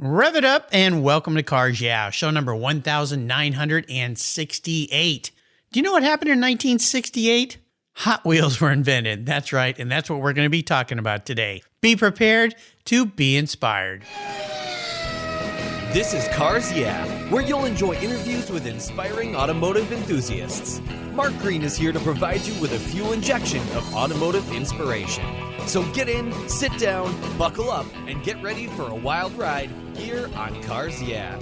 Rev it up and welcome to Cars Yeah, show number 1968. Do you know what happened in 1968? Hot Wheels were invented. That's right, and that's what we're going to be talking about today. Be prepared to be inspired. This is Cars Yeah, where you'll enjoy interviews with inspiring automotive enthusiasts. Mark Green is here to provide you with a fuel injection of automotive inspiration. So get in, sit down, buckle up, and get ready for a wild ride here on Cars Yeah.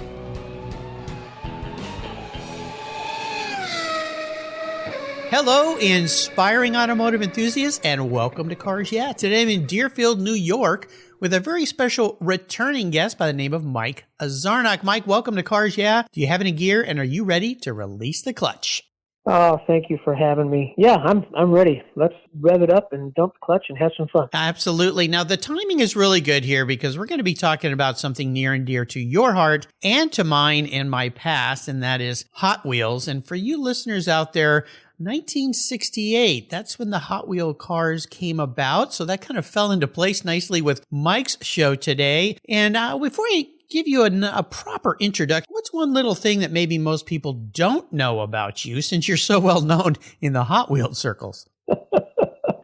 Hello, inspiring automotive enthusiasts, and welcome to Cars Yeah. Today I'm in Deerfield, New York, with a very special returning guest by the name of Mike Zarnock. Mike, welcome to Cars Yeah. Do you have any gear, and are you ready to release the clutch? Oh, thank you for having me. Yeah, I'm ready. Let's rev it up and dump the clutch and have some fun. Absolutely. Now, the timing is really good here because we're going to be talking about something near and dear to your heart and to mine in my past, and that is Hot Wheels. And for you listeners out there, 1968, that's when the Hot Wheel cars came about. So that kind of fell into place nicely with Mike's show today. And before I give you a proper introduction, what's one little thing that maybe most people don't know about you since you're so well known in the Hot Wheels circles?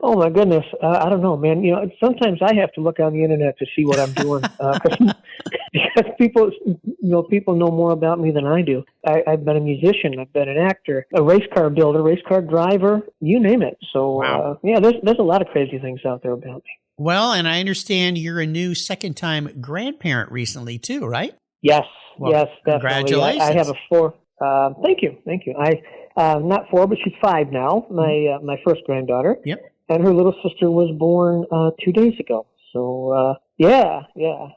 Oh my goodness, I don't know, man. You know, sometimes I have to look on the internet to see what I'm doing because people know more about me than I do. I've been a musician, I've been an actor, a race car builder, race car driver, you name it. So wow. There's a lot of crazy things out there about me. Well, and I understand you're a new second-time grandparent recently too, right? Yes, well, yes, definitely. Congratulations. I have a 4. Thank you. I not 4, but she's 5 now. My first granddaughter. Yep. And her little sister was born 2 days ago. So, yeah.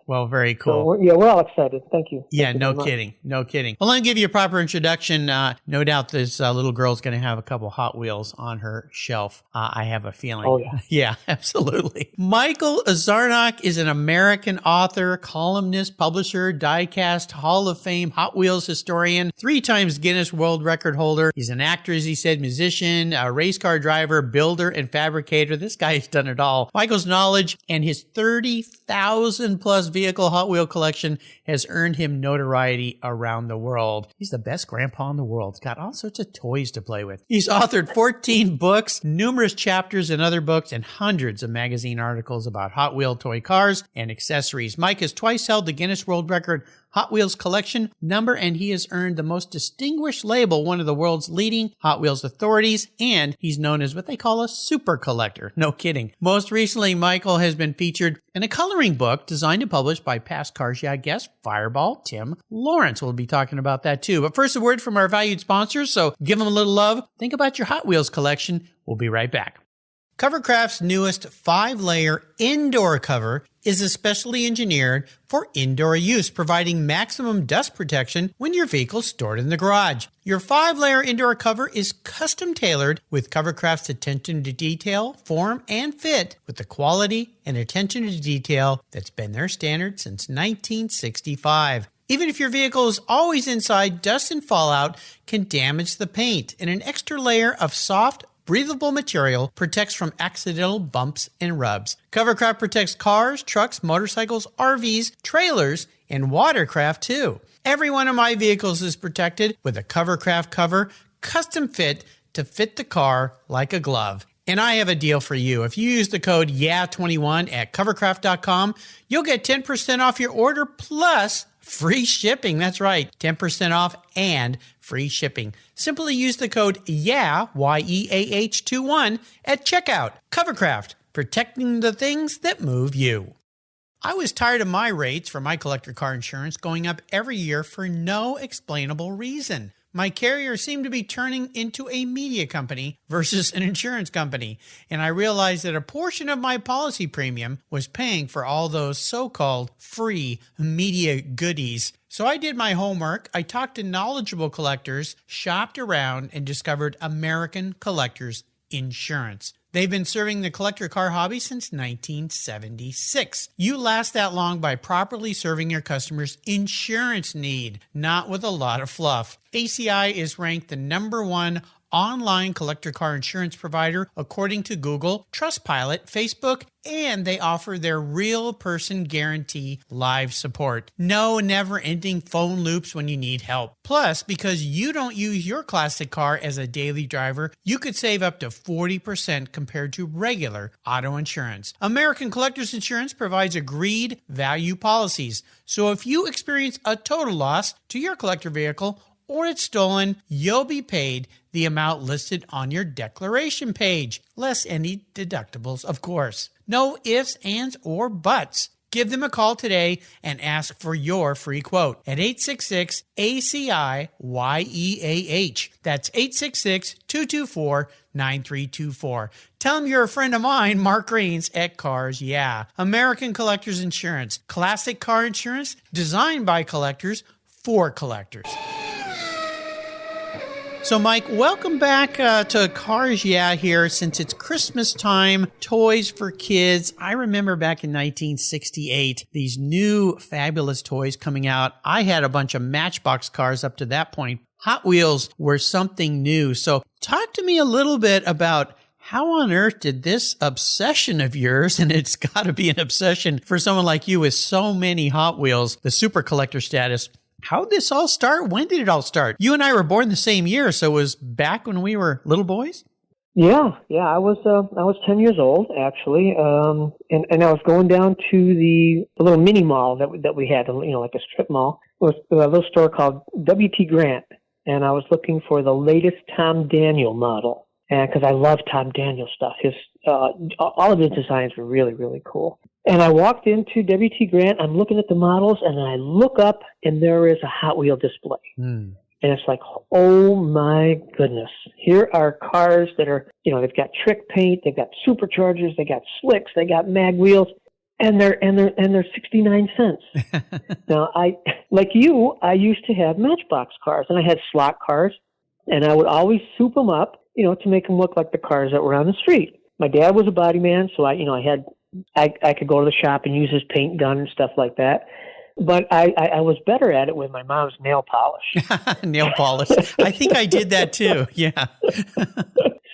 Well, very cool. So we're all excited. Thank you. Yeah, no kidding. Well, let me give you a proper introduction. No doubt this little girl's going to have a couple Hot Wheels on her shelf. I have a feeling. Oh, yeah. Yeah, absolutely. Michael Zarnock is an American author, columnist, publisher, Diecast, Hall of Fame, Hot Wheels historian, 3 times Guinness World Record holder. He's an actor, as he said, musician, a race car driver, builder, and fabricator. This guy's done it all. Michael's knowledge and his 30,000 plus vehicle Hot Wheel collection has earned him notoriety around the world. He's the best grandpa in the world. He's got all sorts of toys to play with. He's authored 14 books, numerous chapters in other books, and hundreds of magazine articles about Hot Wheel toy cars and accessories. Mike has twice held the Guinness World Record Hot Wheels collection number, and he has earned the most distinguished label, one of the world's leading Hot Wheels authorities, and he's known as what they call a super collector. No kidding. Most recently, Michael has been featured in a coloring book designed and published by past Cars Yeah guest Fireball Tim Lawrence. We'll be talking about that too. But first, a word from our valued sponsors, so give them a little love. Think about your Hot Wheels collection. We'll be right back. Covercraft's newest 5-layer indoor cover is especially engineered for indoor use, providing maximum dust protection when your vehicle's stored in the garage. Your 5-layer indoor cover is custom tailored with Covercraft's attention to detail, form, and fit with the quality and attention to detail that's been their standard since 1965. Even if your vehicle is always inside, dust and fallout can damage the paint, and an extra layer of soft, breathable material protects from accidental bumps and rubs. Covercraft protects cars, trucks, motorcycles, RVs, trailers, and watercraft too. Every one of my vehicles is protected with a Covercraft cover, custom fit to fit the car like a glove. And I have a deal for you. If you use the code YEAH21 at covercraft.com, you'll get 10% off your order plus free shipping. That's right, 10% off and free shipping. Simply use the code YEAH, YEAH21 at checkout. Covercraft, protecting the things that move you. I was tired of my rates for my collector car insurance going up every year for no explainable reason. My carrier seemed to be turning into a media company versus an insurance company, and I realized that a portion of my policy premium was paying for all those so-called free media goodies. So I did my homework, I talked to knowledgeable collectors, shopped around, and discovered American Collectors Insurance. They've been serving the collector car hobby since 1976. You last that long by properly serving your customers' insurance need, not with a lot of fluff. ACI is ranked the #1 online collector car insurance provider according to Google, Trustpilot, Facebook, and they offer their real person guarantee live support. No never-ending phone loops when you need help. Plus, because you don't use your classic car as a daily driver, you could save up to 40% compared to regular auto insurance. American Collectors Insurance provides agreed value policies. So if you experience a total loss to your collector vehicle or it's stolen, you'll be paid the amount listed on your declaration page, less any deductibles, of course. No ifs, ands, or buts. Give them a call today and ask for your free quote at 866-ACI-YEAH. That's 866-224-9324. Tell them you're a friend of mine, Mark Greens at Cars Yeah. American Collectors Insurance. Classic car insurance designed by collectors for collectors. So, Mike, welcome back to Cars Yeah here. Since it's Christmas time, toys for kids. I remember back in 1968, these new fabulous toys coming out. I had a bunch of Matchbox cars up to that point. Hot Wheels were something new. So talk to me a little bit about how on earth did this obsession of yours, and it's got to be an obsession for someone like you with so many Hot Wheels, the super collector status, how did this all start? When did it all start? You and I were born the same year, so it was back when we were little boys? Yeah. I was 10 years old actually, and I was going down to the little mini mall that we had, like a strip mall. It was a little store called W.T. Grant, and I was looking for the latest Tom Daniel model, and because I love Tom Daniel stuff, his all of his designs were really, really cool. And I walked into W.T. Grant, I'm looking at the models, and I look up, and there is a Hot Wheel display. And it's like, oh my goodness. Here are cars that are, they've got trick paint, they've got superchargers, they got slicks, they got mag wheels, and they're 69 cents. Now, I used to have Matchbox cars, and I had slot cars, and I would always soup them up, to make them look like the cars that were on the street. My dad was a body man, so I could go to the shop and use his paint gun and stuff like that. But I was better at it with my mom's nail polish. Nail polish. I think I did that too. Yeah.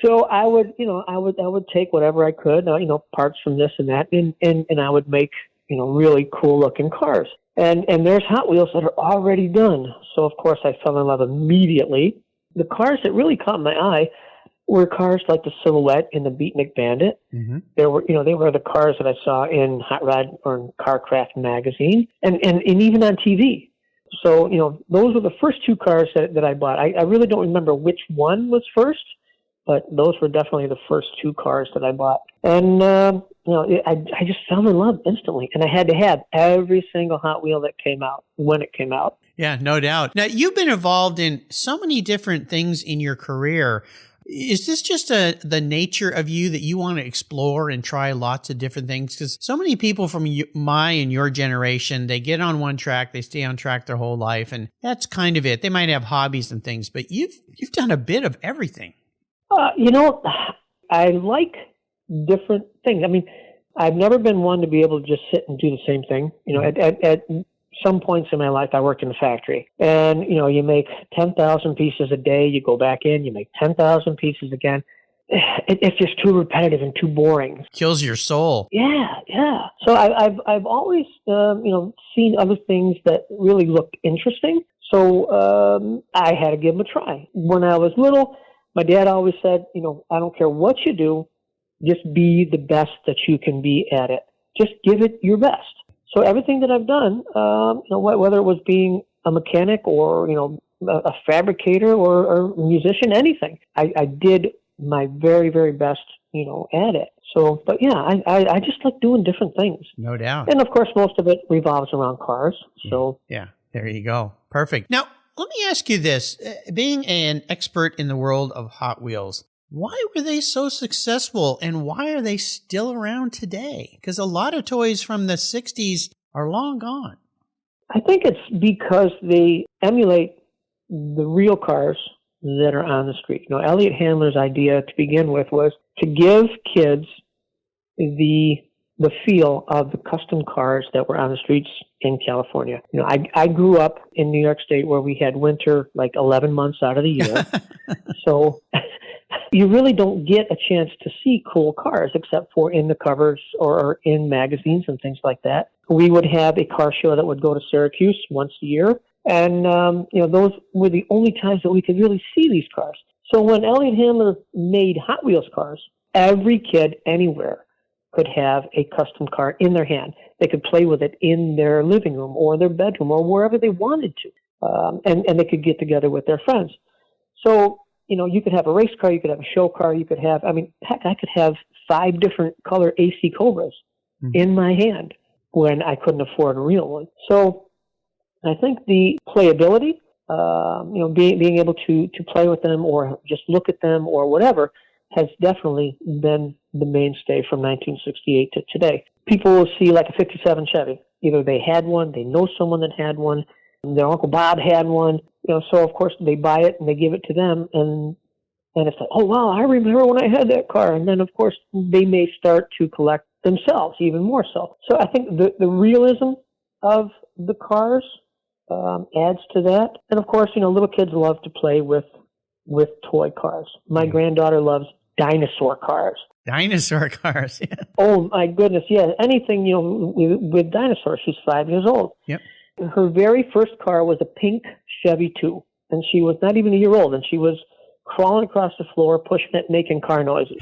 So I would take whatever I could, parts from this and that, and I would make, really cool looking cars. And there's Hot Wheels that are already done. So of course I fell in love immediately. The cars that really caught my eye were cars like the Silhouette and the Beatnik Bandit. Mm-hmm. They were the cars that I saw in Hot Rod or in Carcraft magazine and even on TV. So, those were the first two cars that I bought. I really don't remember which one was first, but those were definitely the first two cars that I bought. And, I just fell in love instantly. And I had to have every single Hot Wheel that came out when it came out. Yeah, no doubt. Now, you've been involved in so many different things in your career. Is this just the nature of you that you want to explore and try lots of different things? Because so many people from my and your generation, they get on one track, they stay on track their whole life, and that's kind of it. They might have hobbies and things, but you've done a bit of everything. I like different things. I mean, I've never been one to be able to just sit and do the same thing. At some points in my life, I worked in a factory, and you make 10,000 pieces a day. You go back in, you make 10,000 pieces again. It's just too repetitive and too boring. Kills your soul. Yeah. So I've always seen other things that really looked interesting. So I had to give them a try. When I was little, my dad always said, I don't care what you do, just be the best that you can be at it. Just give it your best. So everything that I've done, whether it was being a mechanic or, a fabricator or a musician, anything, I did my very, very best, at it. So, but yeah, I just like doing different things. No doubt. And of course, most of it revolves around cars. So yeah, there you go. Perfect. Now, let me ask you this. Being an expert in the world of Hot Wheels, why were they so successful and why are they still around today? Because a lot of toys from the 60s are long gone. I think it's because they emulate the real cars that are on the street. Elliot Handler's idea to begin with was to give kids the feel of the custom cars that were on the streets in California. You know, I grew up in New York State where we had winter like 11 months out of the year. So you really don't get a chance to see cool cars except for in the covers or in magazines and things like that. We would have a car show that would go to Syracuse once a year. And, you know, those were the only times that we could really see these cars. So when Elliott Handler made Hot Wheels cars, every kid anywhere could have a custom car in their hand. They could play with it in their living room or their bedroom or wherever they wanted to. And they could get together with their friends. So, you know, you could have a race car, you could have a show car, you could have, I mean, heck, I could have 5 different color AC Cobras in my hand when I couldn't afford a real one. So I think the playability, you know, being able to play with them or just look at them or whatever has definitely been the mainstay from 1968 to today. People will see like a 57 Chevy. Either they had one, they know someone that had one, their Uncle Bob had one, you know, so of course they buy it and they give it to them and it's like, oh wow, I remember when I had that car. And then of course they may start to collect themselves even more so. So I think the realism of the cars adds to that. And of course, you know, little kids love to play with toy cars. My granddaughter loves dinosaur cars. Dinosaur cars, yeah. Oh my goodness, yeah. Anything, you know, with dinosaurs. She's 5 years old. Yep. Her very first car was a pink Chevy 2. And she was not even a year old. And she was crawling across the floor, pushing it, making car noises.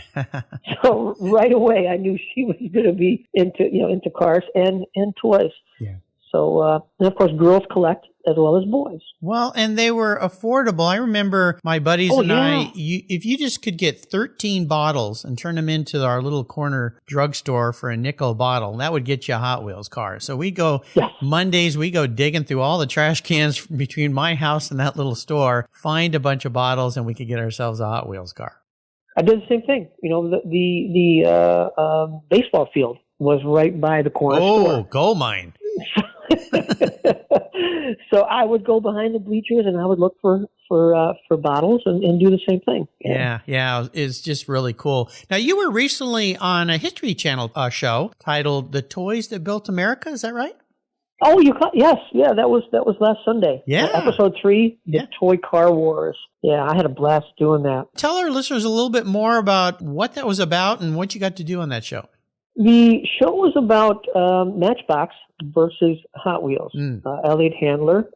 So right away, I knew she was going to be into cars and toys. Yeah. So, and of course, girls collect as well as boys. Well, and they were affordable. I remember my buddies I, if you just could get 13 bottles and turn them into our little corner drugstore for a nickel a bottle, that would get you a Hot Wheels car. So we go, Mondays, we go digging through all the trash cans between my house and that little store, find a bunch of bottles, and we could get ourselves a Hot Wheels car. I did the same thing. You know, the baseball field was right by the corner store. Oh, gold mine. So I would go behind the bleachers and I would look for bottles and do the same thing. Yeah, it's just really cool. Now, you were recently on a History Channel show titled "The Toys That Built America." Is that right? Oh, yes, yeah. That was last Sunday. Yeah, episode 3, the Toy Car Wars. Yeah, I had a blast doing that. Tell our listeners a little bit more about what that was about and what you got to do on that show. The show was about Matchbox versus Hot Wheels. Elliott Handler,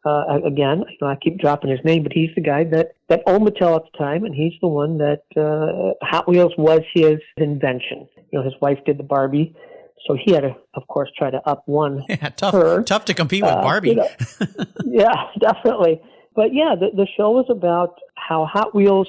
again, I keep dropping his name, but he's the guy that owned Mattel at the time, and he's the one that Hot Wheels was his invention. You know, his wife did the Barbie, so he had to, of course, try to up one her. Tough to compete with Barbie. You know, yeah, definitely. But yeah, the show was about how Hot Wheels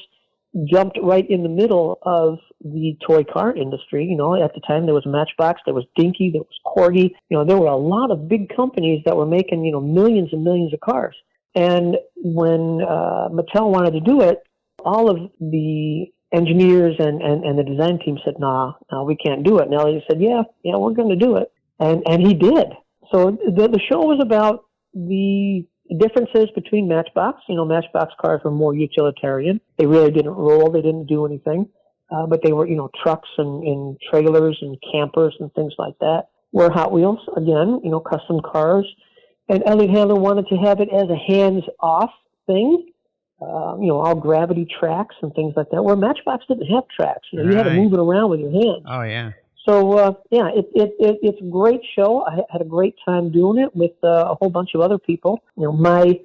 jumped right in the middle of the toy car industry. You know, at the time there was Matchbox, there was Dinky, there was Corgi. You know, there were a lot of big companies that were making, you know, millions and millions of cars. And when Mattel wanted to do it, all of the engineers and the design team said, no, we can't do it. And Elliott said, yeah, we're going to do it. And he did. So the show was about the differences between Matchbox. You know, Matchbox cars were more utilitarian. They really didn't roll. They didn't do anything. But they were, you know, trucks and trailers and campers and things like that. Where Hot Wheels, again, you know, custom cars. And Elliott Handler wanted to have it as a hands-off thing. You know, all gravity tracks and things like that. Where Matchbox didn't have tracks. You know, you had to move it around with your hands. Oh, yeah. So, it's a great show. I had a great time doing it with a whole bunch of other people. You know, my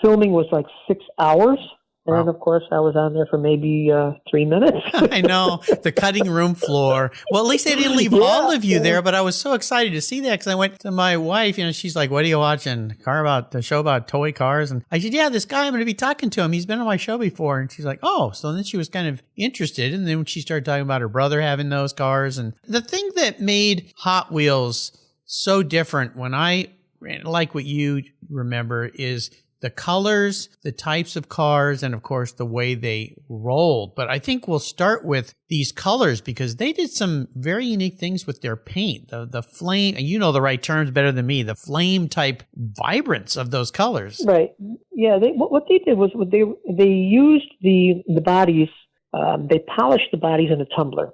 filming was like 6 hours. And, of course, I was on there for maybe 3 minutes. I know. The cutting room floor. Well, at least they didn't leave all of you there, but I was so excited to see that because I went to my wife, you know, she's like, what are you watching? The show about toy cars? And I said, yeah, this guy, I'm going to be talking to him. He's been on my show before. And she's like, oh. So then she was kind of interested. And then when she started talking about her brother having those cars. And the thing that made Hot Wheels so different like what you remember, is the colors, the types of cars, and of course the way they rolled. But I think we'll start with these colors because they did some very unique things with their paint. The flame, and you know the right terms better than me, the flame type vibrance of those colors. Right. Yeah. What they did was they used the bodies, they polished the bodies in a tumbler.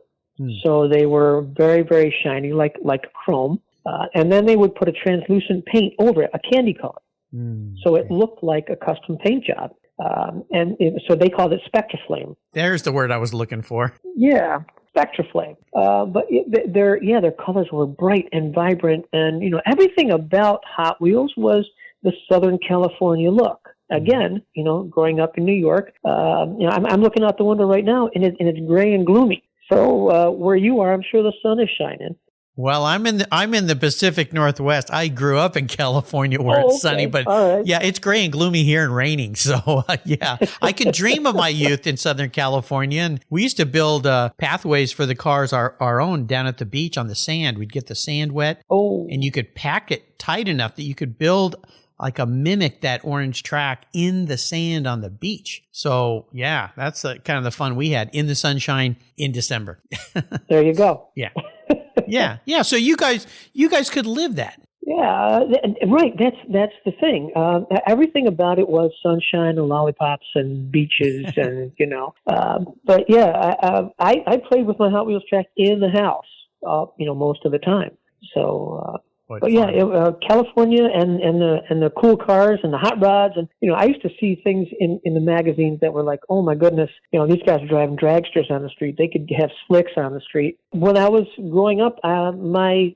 So they were very, very shiny, like chrome. And then they would put a translucent paint over it, a candy color. So it looked like a custom paint job. So they called it Spectraflame. There's the word I was looking for. Yeah, Spectraflame. But their colors were bright and vibrant, and everything about Hot Wheels was the Southern California look. Again, growing up in New York, I'm looking out the window right now, and it's gray and gloomy. So where you are, I'm sure the sun is shining. Well, I'm in the Pacific Northwest. I grew up in California where it's sunny, but yeah, it's gray and gloomy here and raining. So yeah, I can dream of my youth in Southern California. And we used to build pathways for the cars, our own, down at the beach on the sand. We'd get the sand wet, and you could pack it tight enough that you could build like mimic that orange track in the sand on the beach. So yeah, that's kind of the fun we had in the sunshine in December. There you go. Yeah. Yeah. So you guys could live that. Yeah, right. That's the thing. Everything about it was sunshine and lollipops and beaches, and But yeah, I played with my Hot Wheels track in the house, most of the time. So. But yeah, California and the cool cars and the hot rods, and I used to see things in the magazines that were like, oh my goodness, these guys are driving dragsters on the street. They could have slicks on the street. When I was growing up, my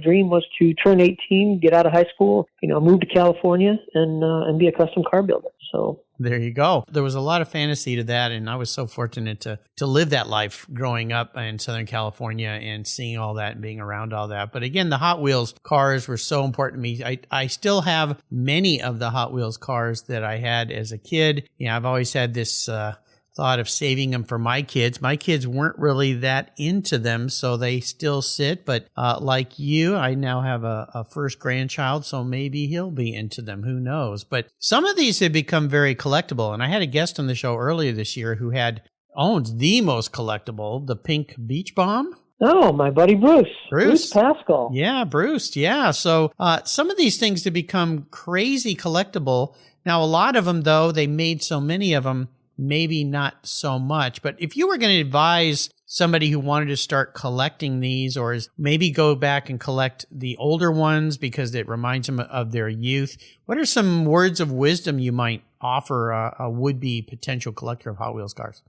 dream was to turn 18, get out of high school, move to California and be a custom car builder. So. There you go. There was a lot of fantasy to that, and I was so fortunate to live that life growing up in Southern California and seeing all that and being around all that. But again, the Hot Wheels cars were so important to me. I still have many of the Hot Wheels cars that I had as a kid. I've always had this thought of saving them for my kids. My kids weren't really that into them, so they still sit. But like you, I now have a first grandchild, so maybe he'll be into them. Who knows? But some of these have become very collectible. And I had a guest on the show earlier this year who owns the most collectible, the pink beach bomb. Oh, my buddy Bruce. Bruce Pascal. Yeah, Bruce. Yeah. So some of these things have become crazy collectible. Now, a lot of them, though, they made so many of them, maybe not so much. But if you were going to advise somebody who wanted to start collecting these, or maybe go back and collect the older ones because it reminds them of their youth, what are some words of wisdom you might offer a would-be potential collector of Hot Wheels cars?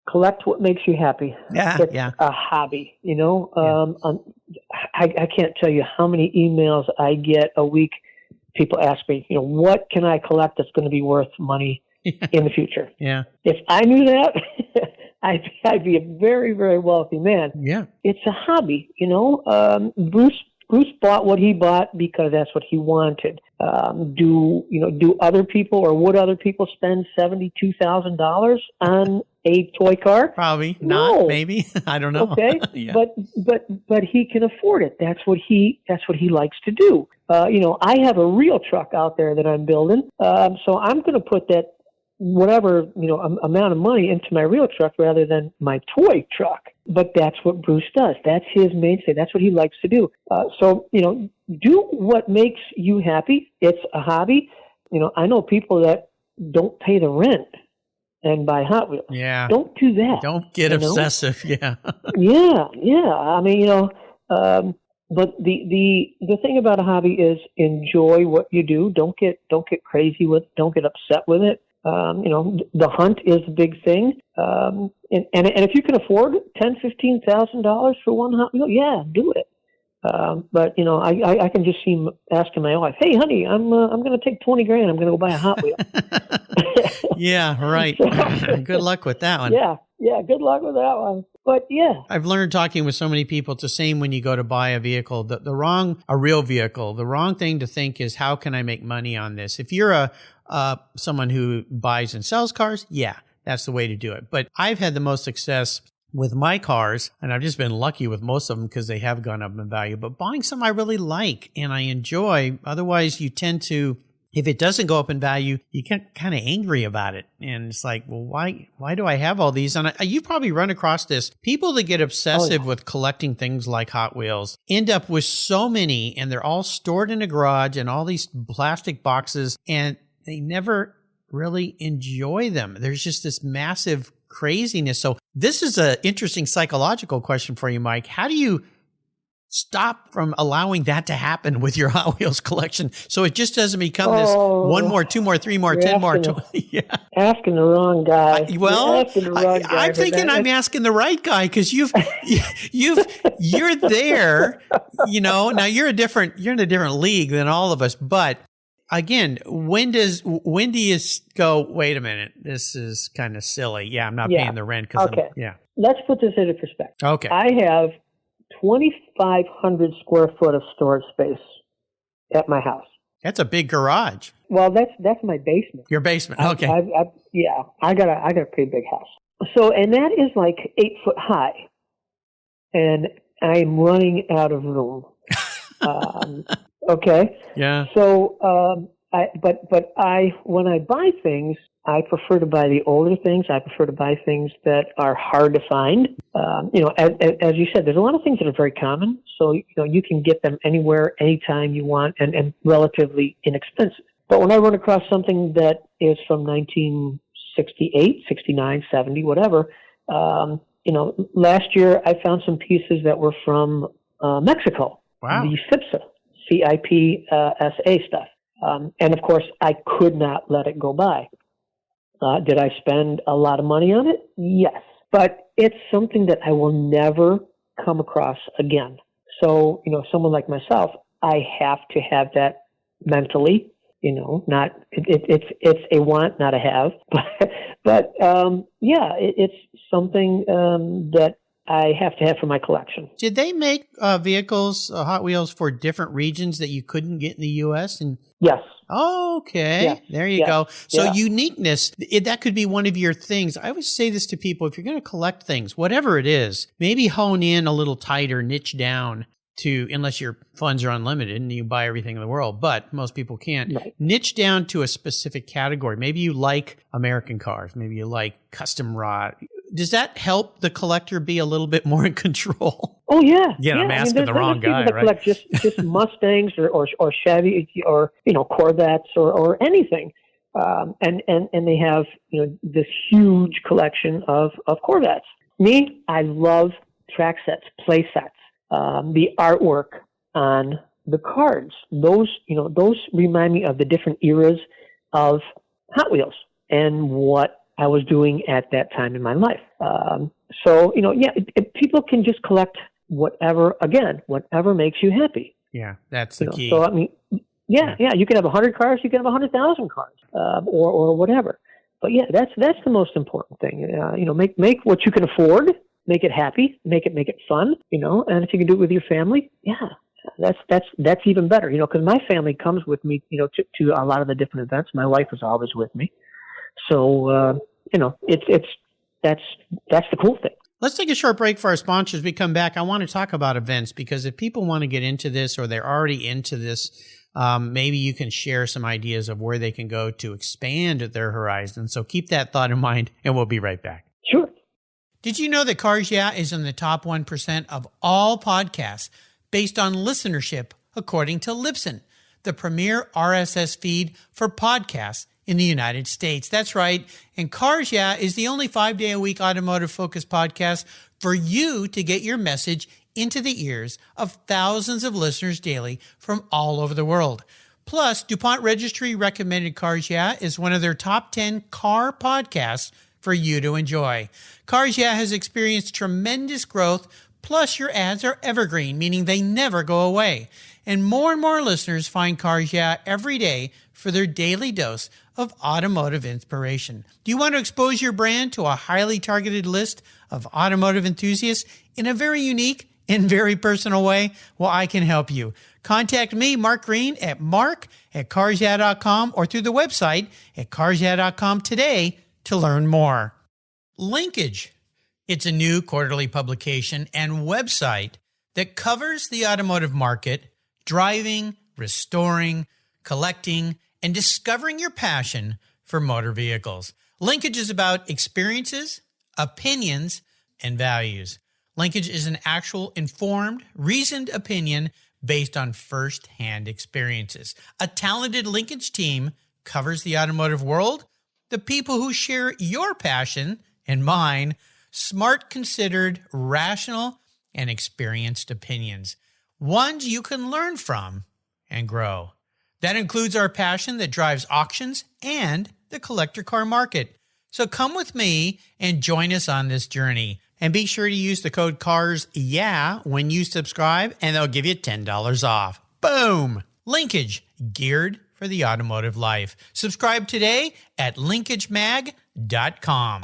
Collect what makes you happy. It's a hobby, I can't tell you how many emails I get a week. People ask me, what can I collect that's going to be worth money in the future? Yeah. If I knew that, I'd be a very, very wealthy man. Yeah. It's a hobby, Bruce bought what he bought because that's what he wanted. Do other people, or would other people spend $72,000 on a toy car? Probably no. Not. Maybe. I don't know. Okay. Yeah. But he can afford it. That's what he likes to do. I have a real truck out there that I'm building. So I'm going to put that whatever, amount of money into my real truck rather than my toy truck. But that's what Bruce does. That's his mainstay. That's what he likes to do. So do what makes you happy. It's a hobby. I know people that don't pay the rent and buy Hot Wheels. Yeah. Don't do that. Don't get obsessive. Yeah. Yeah. I mean, but the thing about a hobby is enjoy what you do. Don't get crazy with it. Don't get upset with it. The hunt is a big thing. And if you can afford $10,000-$15,000 for one Hot Wheel, yeah, do it. But I can just see him asking my wife, "Hey, honey, I'm going to take $20,000. I'm going to go buy a Hot Wheel." Yeah, right. Good luck with that one. Yeah, good luck with that one. But yeah, I've learned talking with so many people, it's the same when you go to buy a vehicle, a real vehicle. The wrong thing to think is, how can I make money on this? If you're someone who buys and sells cars, yeah, that's the way to do it. But I've had the most success with my cars, and I've just been lucky with most of them because they have gone up in value, but buying some I really like and I enjoy. Otherwise, you tend to, if it doesn't go up in value, you get kind of angry about it. And it's like, well, why do I have all these? And you've probably run across this. People that get obsessive with collecting things like Hot Wheels end up with so many, and they're all stored in a garage and all these plastic boxes, and they never really enjoy them. There's just this massive craziness. So this is an interesting psychological question for you, Mike. How do you stop from allowing that to happen with your Hot Wheels collection, so it just doesn't become this 1 more, 2 more, 3 more, 10 more. Yeah. Asking the wrong guy. I'm thinking I'm asking the right guy, because you're there. Now you're in a different league than all of us. But again, when do you go, wait a minute, this is kind of silly. Yeah, I'm not paying the rent because Let's put this into perspective. Okay. I have 2,500 square foot of storage space at my house. That's a big garage. Well, that's my basement. Your basement. Okay. I got a pretty big house. So, and that is like 8 foot high, and I'm running out of room. Okay. Yeah. So, when I buy things, I prefer to buy the older things. I prefer to buy things that are hard to find. As you said, there's a lot of things that are very common. So, you can get them anywhere, anytime you want, and relatively inexpensive. But when I run across something that is from 1968, 69, 70, whatever, last year I found some pieces that were from Mexico. Wow. The CIPSA stuff. And of course, I could not let it go by. Did I spend a lot of money on it? Yes. But it's something that I will never come across again. So, someone like myself, I have to have that mentally, it's a want, not a have. It's something that I have to have for my collection. Did they make vehicles, Hot Wheels, for different regions that you couldn't get in the U.S.? Yes. Oh, okay. Yes. There you go. So uniqueness, that could be one of your things. I always say this to people: if you're going to collect things, whatever it is, maybe hone in a little tighter, niche down to, unless your funds are unlimited and you buy everything in the world, but most people can't. Right. Niche down to a specific category. Maybe you like American cars. Maybe you like custom rod. Does that help the collector be a little bit more in control? Oh, yeah. Yeah, I'm asking the wrong guy, that right? Collect just Mustangs or Chevy or Corvettes or anything, and they have this huge collection of Corvettes. Me, I love track sets, play sets, the artwork on the cards. Those remind me of the different eras of Hot Wheels and what I was doing at that time in my life. People can just collect whatever makes you happy. Yeah, that's the key. So, you can have 100 cars, you can have 100,000 cars, or whatever. But yeah, that's the most important thing. Make what you can afford, make it happy, make it fun, and if you can do it with your family, that's even better, because my family comes with me, to a lot of the different events. My wife is always with me. So, that's the cool thing. Let's take a short break for our sponsors. We come back. I want to talk about events, because if people want to get into this or they're already into this, maybe you can share some ideas of where they can go to expand their horizon. So keep that thought in mind, and we'll be right back. Sure. Did you know that Cars Yeah! Is in the top 1% of all podcasts based on listenership, according to Libsyn, the premier RSS feed for podcasts in the United States? That's right. And Cars Yeah! Is the only 5-day-a-week automotive-focused podcast for you to get your message into the ears of thousands of listeners daily from all over the world. Plus, DuPont Registry recommended Cars Yeah! Is one of their top 10 car podcasts for you to enjoy. Cars Yeah! Has experienced tremendous growth, plus your ads are evergreen, meaning they never go away. And more listeners find Cars Yeah! Every day for their daily dose of automotive inspiration. Do you want to expose your brand to a highly targeted list of automotive enthusiasts in a very unique and very personal way? Well, I can help you. Contact me, Mark Green, at mark@carsyeah.com or through the website at carsyeah.com today to learn more. Linkage. It's a new quarterly publication and website that covers the automotive market, driving, restoring, collecting, and discovering your passion for motor vehicles. Linkage is about experiences, opinions, and values. Linkage is an actual informed, reasoned opinion based on first-hand experiences. A talented Linkage team covers the automotive world, the people who share your passion and mine, smart, considered, rational, and experienced opinions. ones you can learn from and grow. That includes our passion that drives auctions and the collector car market. So come with me and join us on this journey. And be sure to use the code CARSYEAH when you subscribe, and they'll give you $10 off. Boom! Linkage, geared for the automotive life. Subscribe today at linkagemag.com.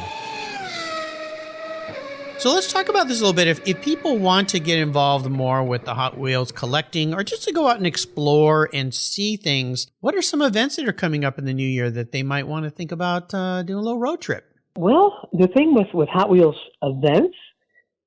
So let's talk about this a little bit. If people want to get involved more with the Hot Wheels collecting, or just to go out and explore and see things, what are some events that are coming up in the new year that they might want to think about doing a little road trip? Well, the thing with Hot Wheels events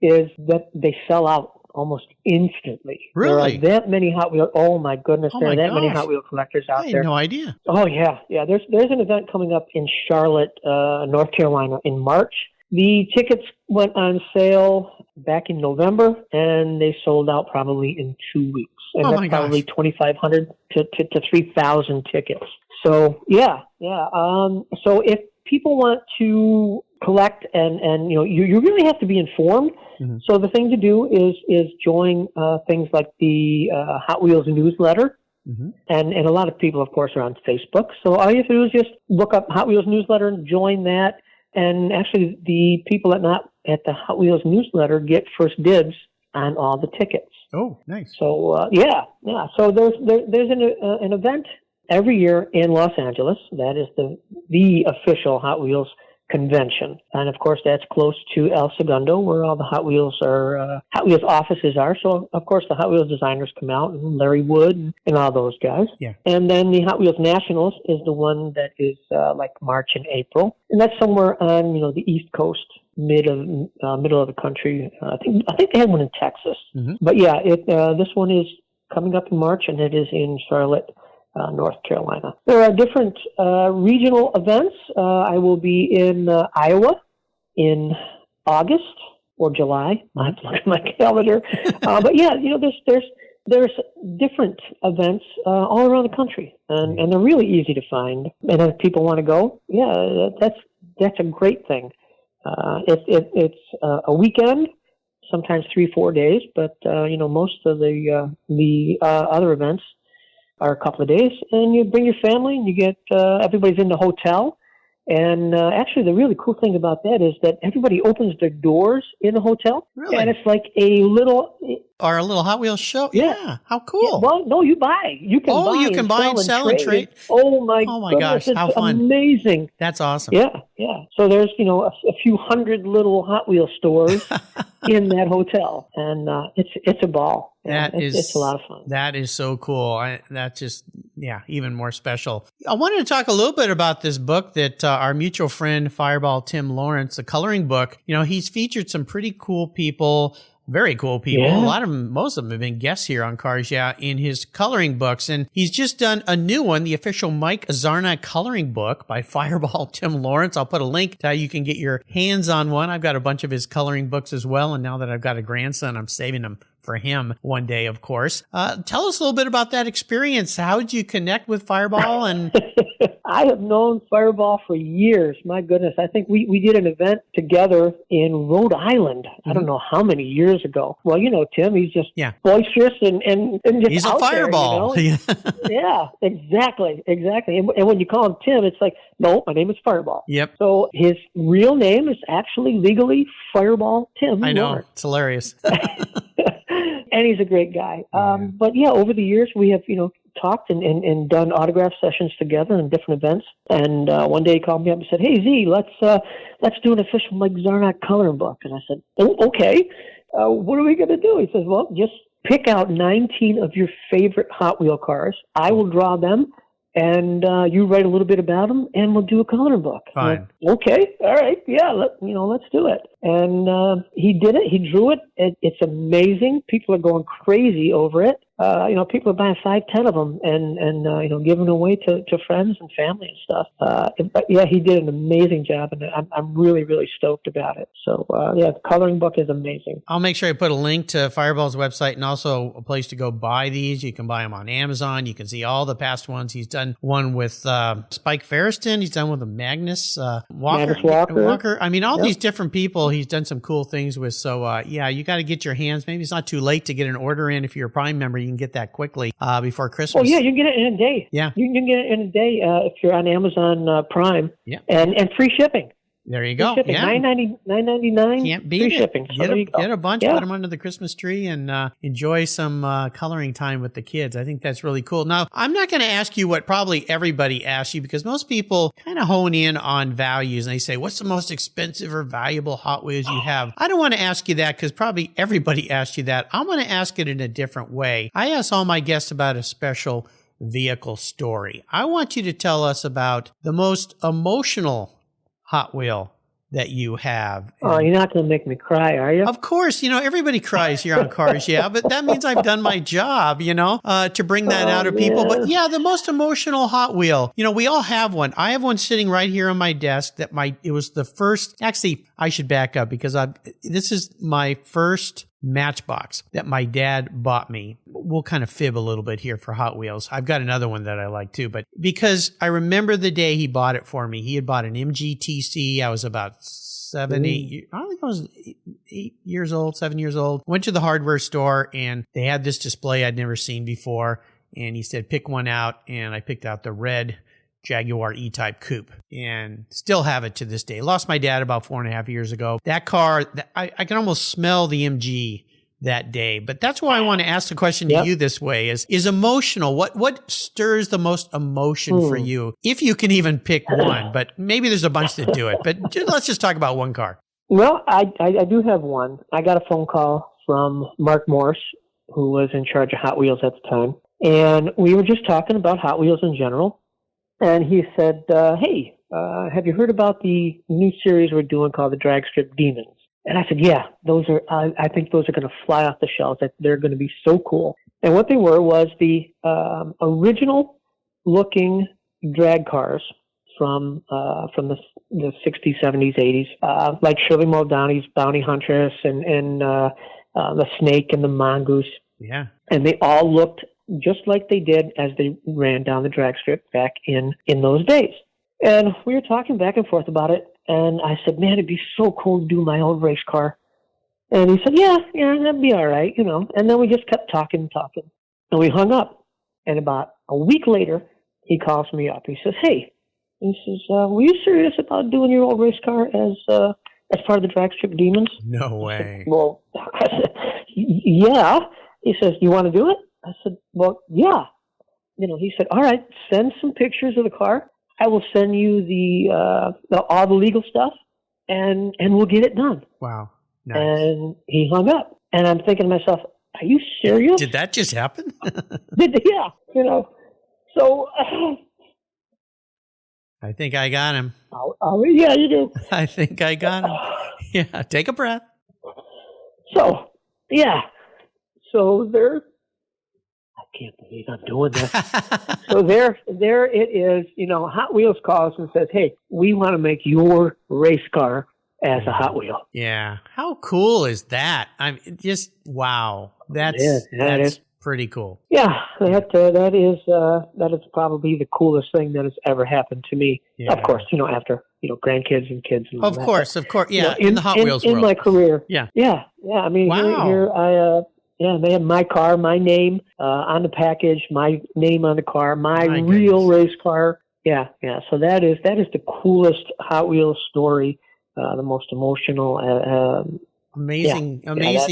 is that they sell out almost instantly. Really? There are that many Hot Wheels. Oh my goodness, Oh there my are that many gosh. Hot Wheel collectors out I had there. no idea. Oh yeah. There's an event coming up in Charlotte, North Carolina in March. The tickets went on sale back in November, and they sold out probably in 2 weeks. And Oh that's my gosh. probably 2,500 to 3,000 tickets. So yeah. So if people want to collect and you really have to be informed. Mm-hmm. So the thing to do is join things like the Hot Wheels newsletter. Mm-hmm. And a lot of people, of course, are on Facebook. So all you have to do is just look up Hot Wheels newsletter and join that. And actually, the people at the Hot Wheels newsletter get first dibs on all the tickets. Oh, nice. So yeah. So there's an event every year in Los Angeles. That is the official Hot Wheels convention, and of course that's close to El Segundo, where all the Hot Wheels offices are. So of course the Hot Wheels designers come out, and Larry Wood and all those guys. Yeah. And then the Hot Wheels Nationals is the one that is like March and April, and that's somewhere on the East Coast, middle of the country. I think they had one in Texas. Mm-hmm. But yeah, this one is coming up in March, and it is in Charlotte, North Carolina. There are different regional events. I will be in Iowa in August or July. I have to look at my calendar. But yeah, there's different events all around the country, and they're really easy to find. And if people want to go, yeah, that's a great thing. It's a weekend, sometimes 3-4 days, but most of the other events are a couple of days, and you bring your family, and you get everybody's in the hotel. And actually, the really cool thing about that is that everybody opens their doors in the hotel. Really? And it's like a little Hot Wheels show. Yeah. How cool. Yeah, well, no, you buy. You can buy and sell and trade. Oh my gosh, how fun. Amazing. That's awesome. Yeah. So there's, a few hundred little Hot Wheels stores in that hotel, and it's a ball. It's a lot of fun. That is so cool. That's just, even more special. I wanted to talk a little bit about this book that our mutual friend, Fireball Tim Lawrence, the coloring book. He's featured some pretty cool people. Very cool people. Yeah. Most of them have been guests here on Cars Yeah in his coloring books. And he's just done a new one, the official Mike Zarnock coloring book by Fireball Tim Lawrence. I'll put a link to how you can get your hands on one. I've got a bunch of his coloring books as well. And now that I've got a grandson, I'm saving them for him one day, of course. Tell us a little bit about that experience. How did you connect with Fireball? And I have known Fireball for years. My goodness. I think we did an event together in Rhode Island. Mm-hmm. I don't know how many years ago. Well, Tim, he's just boisterous and just he's out a fireball. There, Yeah, exactly. And when you call him Tim, it's like, no, my name is Fireball. Yep. So his real name is actually legally Fireball Tim. I know. Lawrence. It's hilarious. And he's a great guy. But yeah, over the years we have, talked and done autograph sessions together in different events. And one day he called me up and said, "Hey Z, let's do an official Mike Zarnock coloring book." And I said, "Oh, okay. What are we going to do?" He says, "Well, just pick out 19 of your favorite Hot Wheel cars. I will draw them, and you write a little bit about them, and we'll do a coloring book." Fine. Okay. All right. Yeah. Let's do it. And he did it. He drew it. It's amazing. People are going crazy over it. People are buying 5-10 of them and giving away to friends and family and stuff. But yeah, he did an amazing job, and I'm really, really stoked about it. So the coloring book is amazing. I'll make sure I put a link to Fireball's website and also a place to go buy these. You can buy them on Amazon. You can see all the past ones. He's done one with Spike Ferriston. He's done with a Magnus Walker. Magnus Walker. I mean, all these different people he's done some cool things with. So, yeah, you got to get your hands. Maybe it's not too late to get an order in. If you're a Prime member, you can get that quickly before Christmas. Oh, yeah, you can get it in a day. Yeah. You can get it in a day if you're on Amazon Prime. Yeah. And free shipping. There you go. Free shipping. Yeah. $9.99. Can't beat free it. shipping. So Get a bunch, put them under the Christmas tree, and enjoy some coloring time with the kids. I think that's really cool. Now, I'm not going to ask you what probably everybody asks you, because most people kind of hone in on values, and they say, what's the most expensive or valuable Hot Wheels you have? I don't want to ask you that, because probably everybody asks you that. I'm going to ask it in a different way. I ask all my guests about a special vehicle story. I want you to tell us about the most emotional Hot Wheel that you have. Oh, you're not going to make me cry, are you? Of course, everybody cries here on Cars, yeah, but that means I've done my job, to bring that out of people. But yeah, the most emotional Hot Wheel. We all have one. I have one sitting right here on my desk it was the first, actually, I should back up, because this is my first Matchbox that my dad bought me. We'll kind of fib a little bit here for Hot Wheels. I've got another one that I like too, but because I remember the day he bought it for me. He had bought an MGTC. I was about 7 years old. Went to the hardware store, and they had this display I'd never seen before. And he said, pick one out. And I picked out the red Jaguar E-Type Coupe, and still have it to this day. Lost my dad about 4.5 years ago. That car, I can almost smell the MG that day. But that's why I want to ask the question to you this way is emotional. What stirs the most emotion for you? If you can even pick one, but maybe there's a bunch that do it. But let's just talk about one car. Well, I do have one. I got a phone call from Mark Morse, who was in charge of Hot Wheels at the time. And we were just talking about Hot Wheels in general. And he said, hey, have you heard about the new series we're doing called the Drag Strip Demons? And I said, yeah, those are, I think those are going to fly off the shelves. They're going to be so cool. And what they were was the original looking drag cars from the 60s, 70s, 80s, like Shirley Muldowney's Bounty Huntress and the Snake and the Mongoose. Yeah. And they all looked just like they did as they ran down the drag strip back in those days. And we were talking back and forth about it, and I said, man, it'd be so cool to do my own race car. And he said, yeah, that'd be all right, And then we just kept talking, and we hung up. And about a week later, he calls me up. He says, hey, were you serious about doing your old race car as part of the Drag Strip Demons? No way. Well, I said, yeah. He says, you want to do it? I said, well, yeah. He said, all right, send some pictures of the car. I will send you all the legal stuff, and we'll get it done. Wow. Nice. And he hung up. And I'm thinking to myself, are you serious? Did that just happen? Yeah. So I think I got him. Yeah, you do. I think I got him. Yeah, take a breath. So, yeah. So I can't believe I'm doing this. So there it is. Hot Wheels calls and says, hey, we want to make your race car as a Hot Wheel. Yeah. How cool is that? Just, wow. That's pretty cool. Yeah. That is probably the coolest thing that has ever happened to me. Yeah. Of course, after, grandkids and kids. And all of that. course. Yeah. In the Hot Wheels world. In my career. Yeah. Yeah. Yeah. I mean, wow. here they have my car, my name on the package, my name on the car, my real race car. Yeah, yeah. So that is the coolest Hot Wheels story, the most emotional. Amazing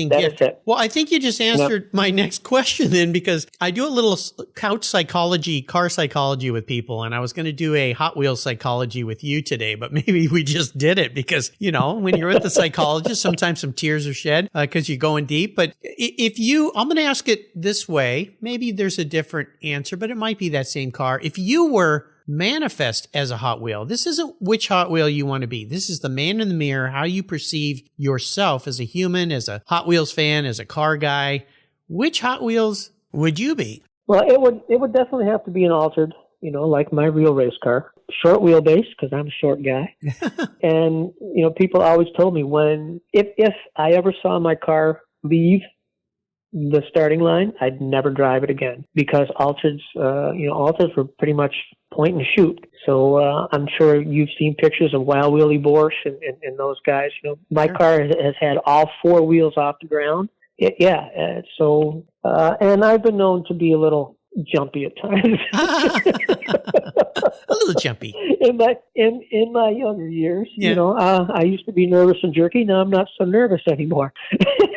gift. Well, I think you just answered my next question then, because I do a little couch psychology, car psychology with people, and I was going to do a Hot Wheels psychology with you today, but maybe we just did it because, when you're with the psychologist, sometimes some tears are shed because you're going deep. But I'm going to ask it this way, maybe there's a different answer, but it might be that same car. If you were manifest as a Hot Wheel, this isn't which Hot Wheel you want to be. This is the man in the mirror, how you perceive yourself as a human, as a Hot Wheels fan, as a car guy. Which Hot Wheels would you be? Well, it would definitely have to be an altered, like my real race car. Short wheelbase, because I'm a short guy. And, people always told me if I ever saw my car leave the starting line, I'd never drive it again, because alters were pretty much point and shoot. So I'm sure you've seen pictures of Wild Willie Borsch and those guys. My car has had all four wheels off the ground. And I've been known to be a little jumpy at times. A little jumpy. In my younger years, I used to be nervous and jerky. Now I'm not so nervous anymore.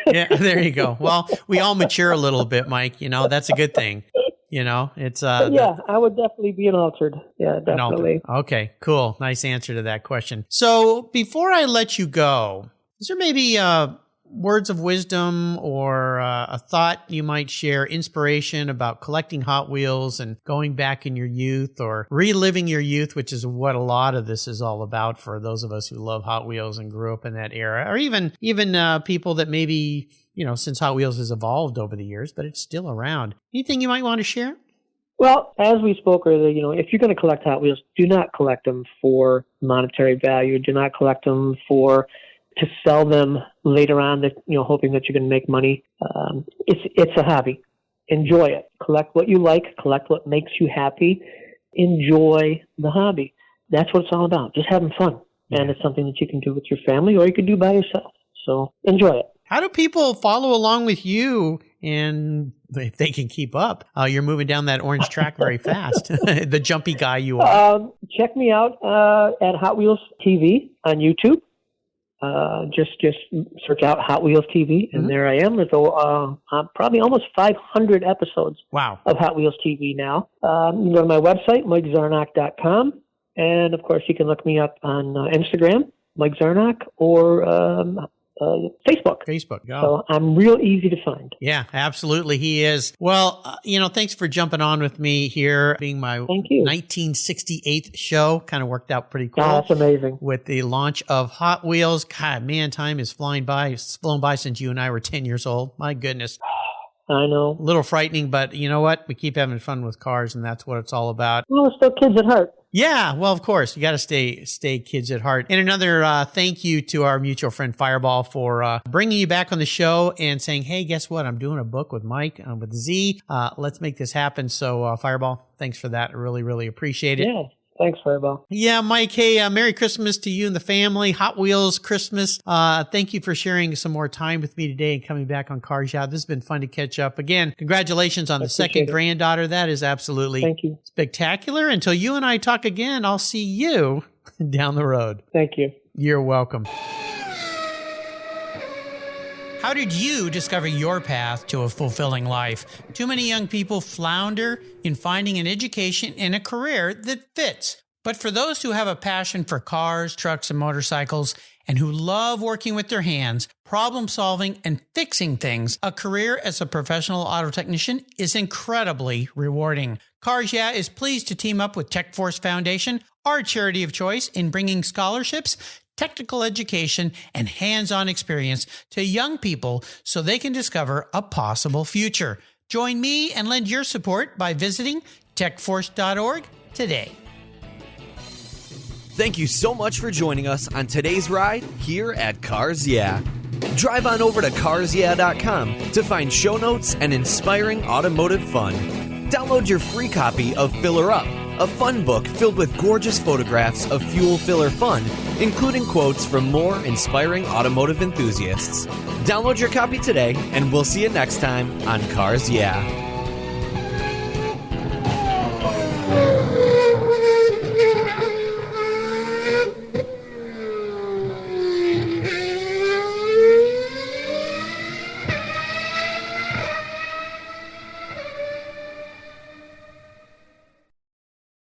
Yeah, there you go. Well, we all mature a little bit, Mike. That's a good thing. It's I would definitely be an altered. Yeah, definitely. Okay, cool. Nice answer to that question. So before I let you go, is there maybe words of wisdom or a thought you might share, inspiration about collecting Hot Wheels and going back in your youth or reliving your youth, which is what a lot of this is all about for those of us who love Hot Wheels and grew up in that era, or even people that maybe, since Hot Wheels has evolved over the years, but it's still around. Anything you might want to share? Well, as we spoke earlier, if you're going to collect Hot Wheels, do not collect them for monetary value. Do not collect them to sell them later on, that hoping that you're going to make money. It's a hobby. Enjoy it. Collect what you like. Collect what makes you happy. Enjoy the hobby. That's what it's all about. Just having fun. Yeah. And it's something that you can do with your family or you can do by yourself. So enjoy it. How do people follow along with you? And if they can keep up, you're moving down that orange track very fast. The jumpy guy you are. Check me out at Hot Wheels TV on YouTube. Just search out Hot Wheels TV, and there I am. There's probably almost 500 episodes of Hot Wheels TV now. You can go to my website, MikeZarnock.com, and of course you can look me up on Instagram, Mike Zarnock, or Facebook. Yeah. So I'm real easy to find. Yeah, absolutely. He is. Well, thanks for jumping on with me here, being my 1968 show. Kind of worked out pretty cool. Oh, that's amazing. With the launch of Hot Wheels. God, man, time is flying by. It's flown by since you and I were 10 years old. My goodness. I know. A little frightening, but you know what? We keep having fun with cars, and that's what it's all about. Well, we're still kids at heart. Yeah, well, of course. You got to stay kids at heart. And another thank you to our mutual friend Fireball for bringing you back on the show and saying, hey, guess what? I'm doing a book with Mike, with Z. Let's make this happen. So, Fireball, thanks for that. I really, really appreciate it. Yeah. Thanks, Fireball. Yeah, Mike, hey, Merry Christmas to you and the family. Hot Wheels Christmas. Thank you for sharing some more time with me today and coming back on Cars Yeah. This has been fun to catch up. Again, congratulations on the second granddaughter. That is absolutely spectacular. Until you and I talk again, I'll see you down the road. Thank you. You're welcome. How did you discover your path to a fulfilling life? Too many young people flounder in finding an education and a career that fits. But for those who have a passion for cars, trucks, and motorcycles, and who love working with their hands, problem solving, and fixing things, a career as a professional auto technician is incredibly rewarding. Cars Yeah is pleased to team up with TechForce Foundation, our charity of choice, in bringing scholarships, technical education, and hands-on experience to young people so they can discover a possible future. Join me and lend your support by visiting techforce.org today. Thank you so much for joining us on today's ride here at Cars Yeah. Drive on over to carsyeah.com to find show notes and inspiring automotive fun. Download your free copy of Filler Up, a fun book filled with gorgeous photographs of fuel filler fun, including quotes from more inspiring automotive enthusiasts. Download your copy today, and we'll see you next time on Cars Yeah.